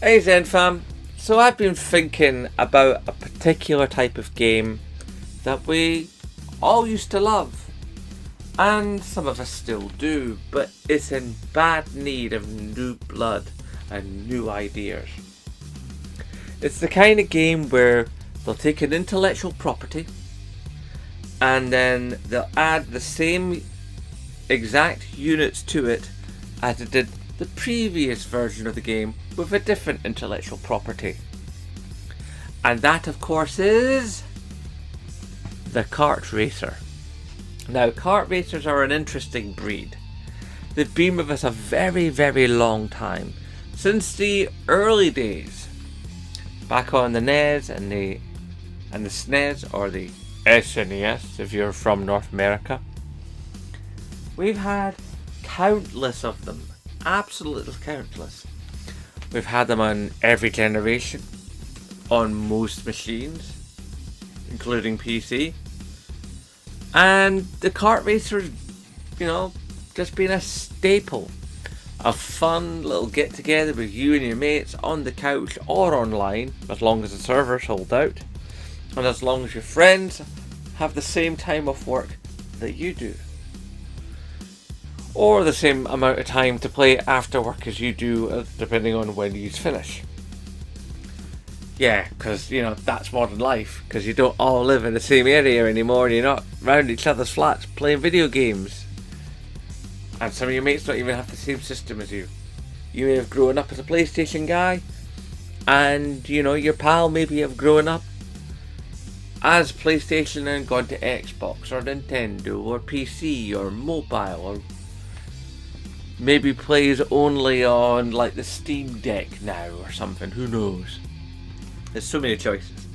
Hey Zen fam, so I've been thinking about a particular type of game that we all used to love, and some of us still do, but it's in bad need of new blood and new ideas. It's the kind of game where they'll take an intellectual property and then they'll add the same exact units to it as it did the previous version of the game with a different intellectual property. And that, of course, is the kart racer. Now, kart racers are an interesting breed. They've been with us a very, very long time. Since the early days. Back on the NES and the SNES, or the SNES if you're from North America. We've had countless of them. Absolutely countless. We've had them on every generation, on most machines, including PC. And the kart racers, just been a staple. A fun little get together with you and your mates on the couch or online, as long as the servers hold out. And as long as your friends have the same time off work that you do. Or the same amount of time to play after work as you do, depending on when you finish. Yeah, because, that's modern life. Because you don't all live in the same area anymore and you're not round each other's flats playing video games. And some of your mates don't even have the same system as you. You may have grown up as a PlayStation guy. And, your pal maybe have grown up as PlayStation and gone to Xbox or Nintendo or PC or mobile, or maybe plays only on like the Steam Deck now or something, who knows. There's so many choices.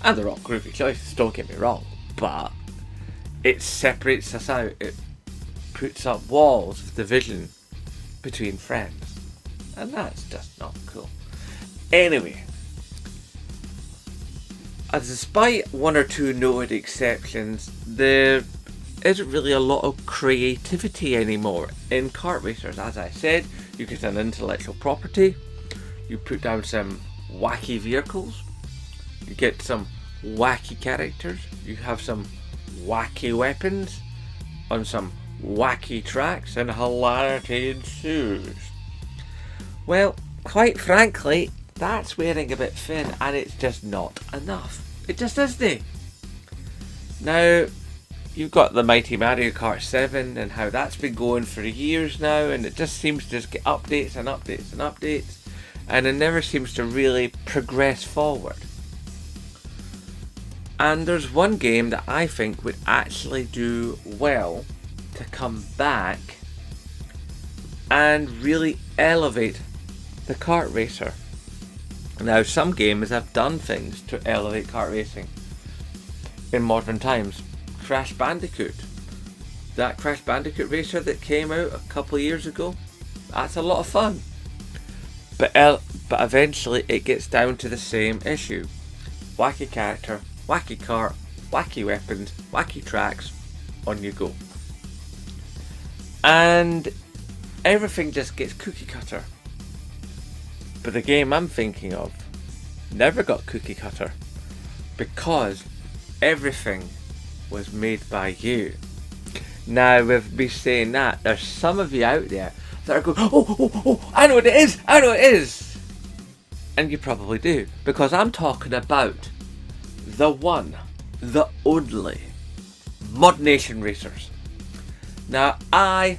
And they're all groovy choices, don't get me wrong. But it separates us out. It puts up walls of division between friends. And that's just not cool. Anyway. Despite one or two noted exceptions, there isn't really a lot of creativity anymore in kart racers. As I said, you get an intellectual property, you put down some wacky vehicles, you get some wacky characters, you have some wacky weapons on some wacky tracks, and hilarity ensues. Well, quite frankly, that's wearing a bit thin, and it's just not enough. It just isn't. Now, you've got the mighty Mario Kart 7 and how that's been going for years now, and it just seems to just get updates and updates and updates, and it never seems to really progress forward. And there's one game that I think would actually do well to come back and really elevate the kart racer. Now, some gamers have done things to elevate kart racing in modern times. Crash Bandicoot. That Crash Bandicoot racer that came out a couple of years ago, that's a lot of fun. But eventually it gets down to the same issue. Wacky character, wacky kart, wacky weapons, wacky tracks, on you go. And everything just gets cookie cutter. But the game I'm thinking of never got cookie cutter because everything was made by you. Now, with me saying that, there's some of you out there that are going, oh, I know what it is. And you probably do, because I'm talking about the one, the only Mod Nation Racers. Now, I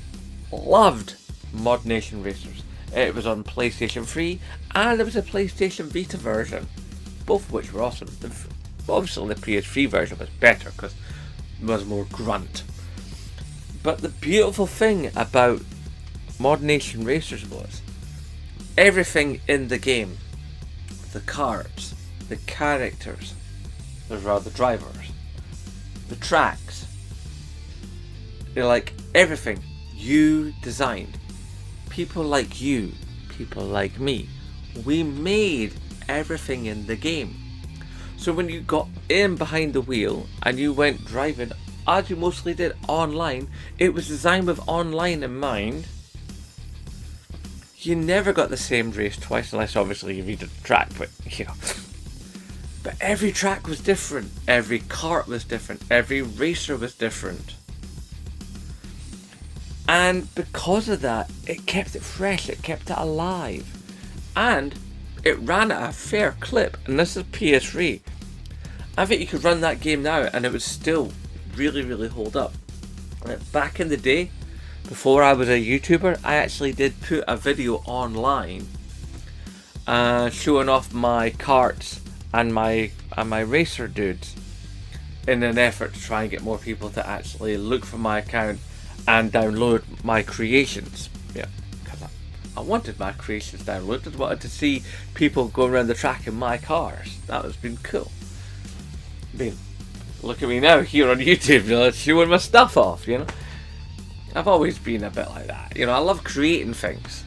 loved Mod Nation Racers. It was on PlayStation 3 and there was a PlayStation Vita version, both of which were awesome. Obviously the PS3 version was better because it was more grunt. But the beautiful thing about Mod Nation Racers was everything in the game, the carts, the characters, the drivers, the tracks, like everything you designed. People like you, people like me, we made everything in the game. So when you got in behind the wheel and you went driving, as you mostly did online, it was designed with online in mind. you never got the same race twice, unless obviously you redid the track, but But every track was different, every kart was different, every racer was different. And because of that, it kept it fresh, it kept it alive. And it ran at a fair clip, and this is PS3. I think you could run that game now and it would still really, really hold up. Back in the day, before I was a YouTuber, I actually did put a video online showing off my karts and my racer dudes in an effort to try and get more people to actually look for my account and download my creations. Yeah, because I wanted my creations downloaded. I wanted to see people going around the track in my cars. That would have been cool. I mean, look at me now here on YouTube, showing my stuff off, I've always been a bit like that. I love creating things.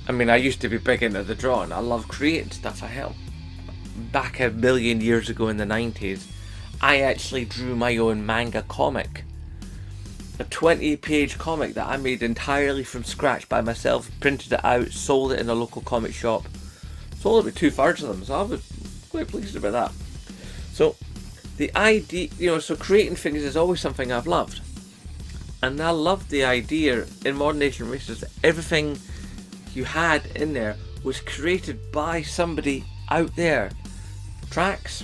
I mean, I used to be big into the drawing. I love creating stuff. Back a million years ago in the 90s, I actually drew my own manga comic. A 20-page comic that I made entirely from scratch by myself, printed it out, sold it in a local comic shop. Sold about 2/3 of them, so I was quite pleased about that. So, the idea, so creating things is always something I've loved. And I loved the idea in Modern Nation Racers that everything you had in there was created by somebody out there. Tracks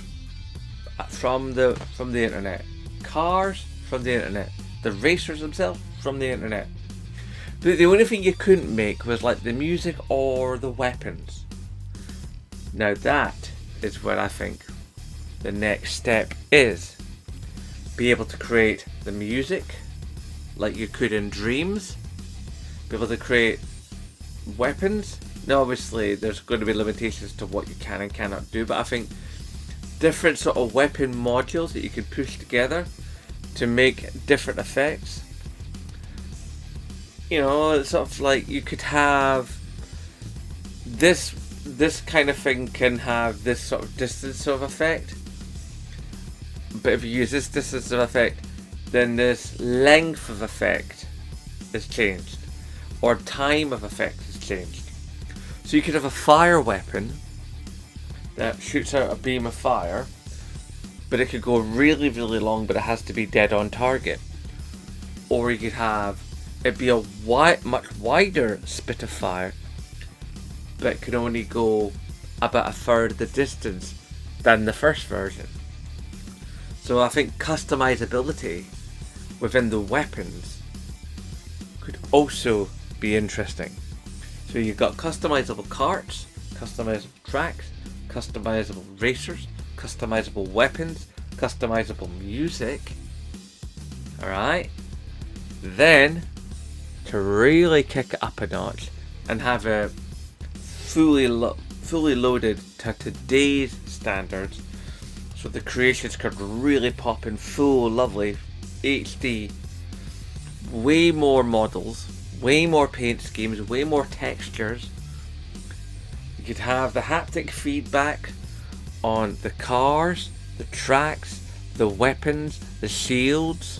from the internet, cars from the internet, the racers themselves from the internet. But the only thing you couldn't make was like the music or the weapons. Now that is where I think the next step is. Be able to create the music like you could in Dreams. Be able to create weapons. Now obviously there's going to be limitations to what you can and cannot do, but I think different sort of weapon modules that you could push together to make different effects. Sort of like you could have this kind of thing can have this sort of distance of effect, but if you use this distance of effect, then this length of effect is changed, or time of effect is changed. So you could have a fire weapon that shoots out a beam of fire, but it could go really, really long, but it has to be dead on target. Or you could have it be a much wider spit of fire, but it can only go about 1/3 of the distance than the first version. So I think customizability within the weapons could also be interesting. So you've got customizable karts, customizable tracks, customizable racers, customizable weapons, customizable music. Alright? Then, to really kick it up a notch and have it fully loaded to today's standards, so the creations could really pop in full lovely HD, way more models, way more paint schemes, way more textures. You could have the haptic feedback on the cars, the tracks, the weapons, the shields,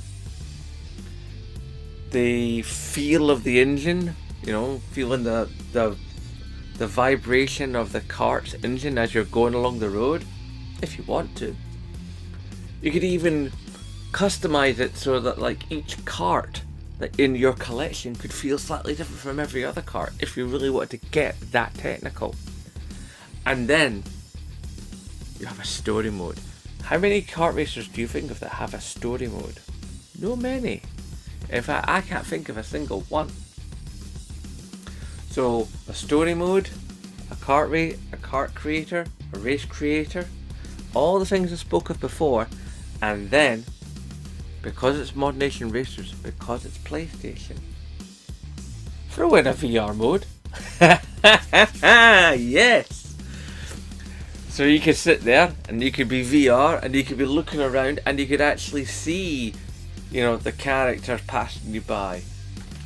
the feel of the engine, feeling the vibration of the kart's engine as you're going along the road, if you want to. You could even customize it so that like each kart that in your collection could feel slightly different from every other kart, if you really wanted to get that technical. And then you have a story mode. How many kart racers do you think of that have a story mode? No many. In fact, I can't think of a single one. So a story mode, a kart creator, a race creator, all the things I spoke of before, and then because it's Mod Nation Racers, because it's PlayStation, throw in a VR mode. Yes. So you could sit there and you could be VR and you could be looking around and you could actually see, the characters passing you by.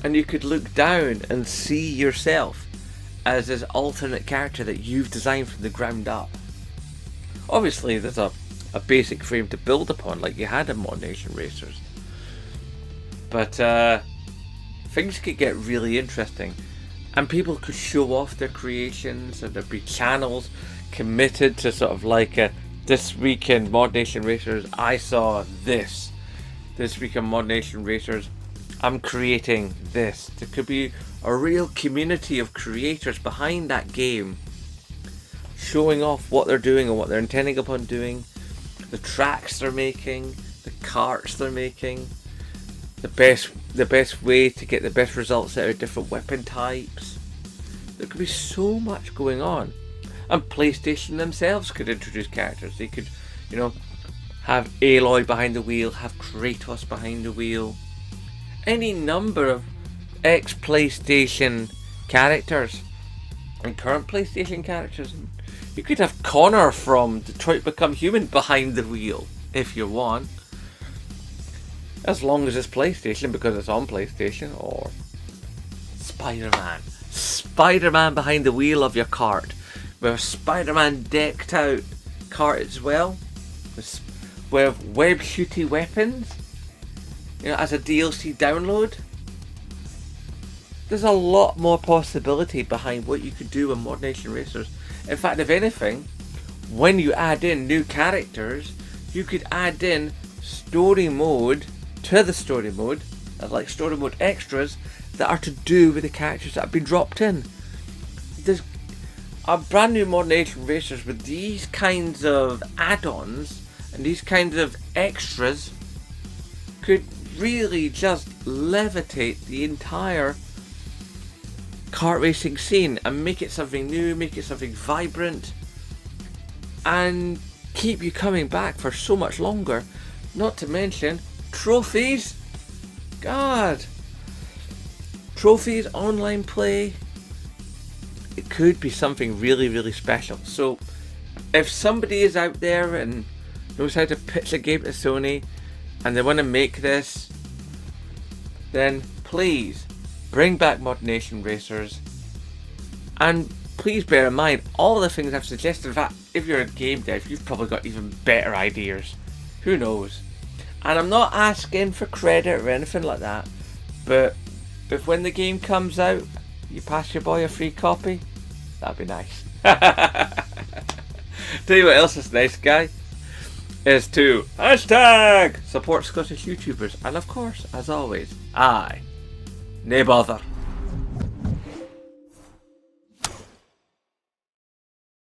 And you could look down and see yourself as this alternate character that you've designed from the ground up. Obviously there's a basic frame to build upon like you had in Mod Nation Racers. But things could get really interesting. and people could show off their creations, and there'd be channels committed to sort of like this week in Mod Nation Racers I saw this. This week in Mod Nation Racers I'm creating this. There could be a real community of creators behind that game, showing off what they're doing and what they're intending upon doing, the tracks they're making, the karts they're making, the best way to get the best results out of different weapon types. There could be so much going on. And PlayStation themselves could introduce characters. They could, have Aloy behind the wheel, have Kratos behind the wheel. Any number of ex-PlayStation characters and current PlayStation characters. You could have Connor from Detroit Become Human behind the wheel if you want. As long as it's PlayStation, because it's on PlayStation. Or Spider-Man. Spider-Man behind the wheel of your kart. With a Spider-Man decked out kart as well. With web shooty weapons. As a DLC download. There's a lot more possibility behind what you could do with Mod Nation Racers. In fact, if anything, when you add in new characters, you could add in story mode to the story mode, like story mode extras that are to do with the characters that have been dropped in. There's a brand new Mod Nation Racers with these kinds of add-ons and these kinds of extras could really just levitate the entire kart racing scene and make it something new, make it something vibrant, and keep you coming back for so much longer. Not to mention trophies. God, trophies, online play. It could be something really, really special. So if somebody is out there and knows how to pitch a game to Sony and they want to make this, then please bring back Mod Nation Racers. And please bear in mind all the things I've suggested. In fact, if you're a game dev, you've probably got even better ideas. Who knows? And I'm not asking for credit or anything like that, but if when the game comes out you pass your boy a free copy, that'd be nice. Tell you what else is nice, guy, is to # support Scottish YouTubers, and of course, as always, nae bother.